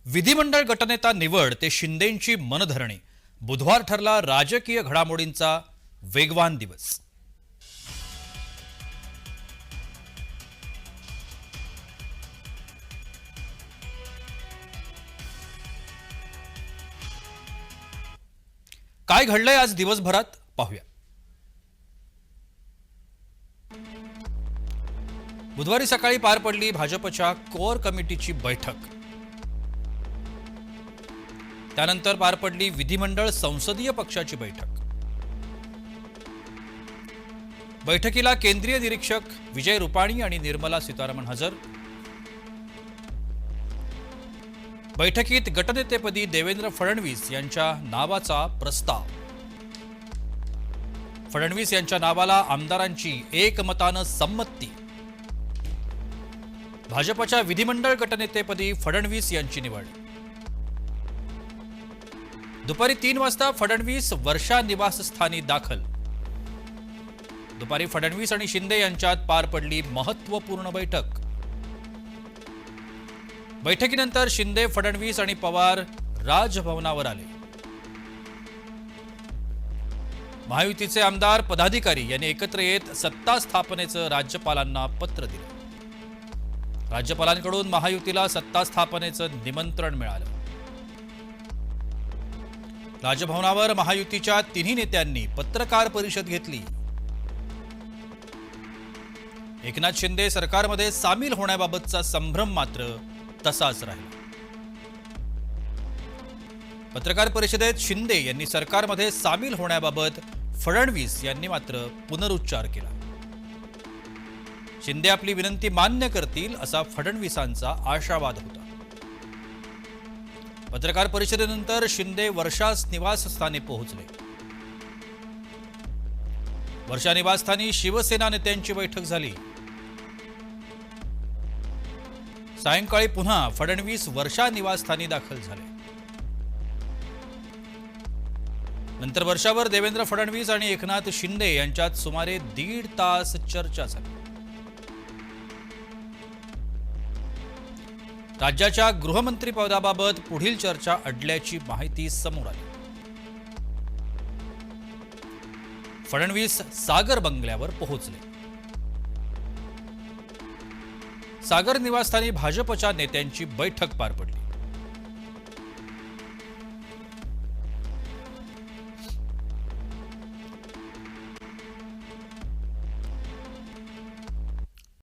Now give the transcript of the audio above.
विधिमंडळ गटनेता निवड ते शिंदेंची मनधरणी। बुधवार ठरला राजकीय घडामोडींचा वेगवान दिवस। काय घडलंय आज दिवसभरात पाहूया। बुधवारी सकाळी पार पडली भाजपच्या कोर कमिटीची बैठक। त्यानंतर पार पडली विधिमंडळ संसदीय पक्षाची बैठक। बैठकीला केंद्रीय निरीक्षक विजय रुपाणी आणि निर्मला सीतारामन हजर। बैठकीत गटनेतेपदी देवेंद्र फडणवीस यांच्या नावाचा प्रस्ताव। फडणवीस यांच्या नावाला आमदारांची एकमतानं संमती। भाजपच्या विधिमंडळ गटनेतेपदी फडणवीस यांची निवड। दुपारी 3 वाजता फडणवीस वर्षा निवासस्थानी दाखल। दुपारी फडणवीस आणि शिंदे यांच्यात पार पडली महत्त्वपूर्ण बैठक। बैठकीनंतर शिंदे, फडणवीस आणि पवार राजभवनावर आले। महायुतीचे आमदार, पदाधिकारी यांनी एकत्र येत सत्ता स्थापनेचं राज्यपालांना पत्र दिलं। राज्यपालांकडून महायुतीला सत्ता स्थापनेचं निमंत्रण मिळालं। राजभवनावर महायुतीच्या तिन्ही नेत्यांनी पत्रकार परिषद घेतली। एकनाथ शिंदे सरकारमध्ये सामील होण्याबाबतचा संभ्रम मात्र तसाच राहिला। पत्रकार परिषदेत शिंदे यांनी सरकारमध्ये सामील होण्याबाबत फडणवीस यांनी मात्र पुनरुच्चार केला। शिंदे आपली विनंती मान्य करतील असा फडणवीसांचा आशावाद होता। पत्रकार परिषदेनंतर शिंदे वर्षा निवासस्थानी पोहोचले। वर्षा निवासस्थानी शिवसेना नेत्यांची बैठक झाली। सायंकाळी पुन्हा फडणवीस वर्षा निवासस्थानी दाखल झाले। नंतर वर्षावर देवेंद्र फडणवीस आणि एकनाथ शिंदे यांच्यात सुमारे 1.5 तास चर्चा झाली। राज्याच्या गृहमंत्री पदाबाबत पुढील चर्चा अडल्याची माहिती समोर आली। फडणवीस सागर बंगल्यावर पोहोचले। सागर निवासस्थानी भाजपच्या नेत्यांची बैठक पार पडली।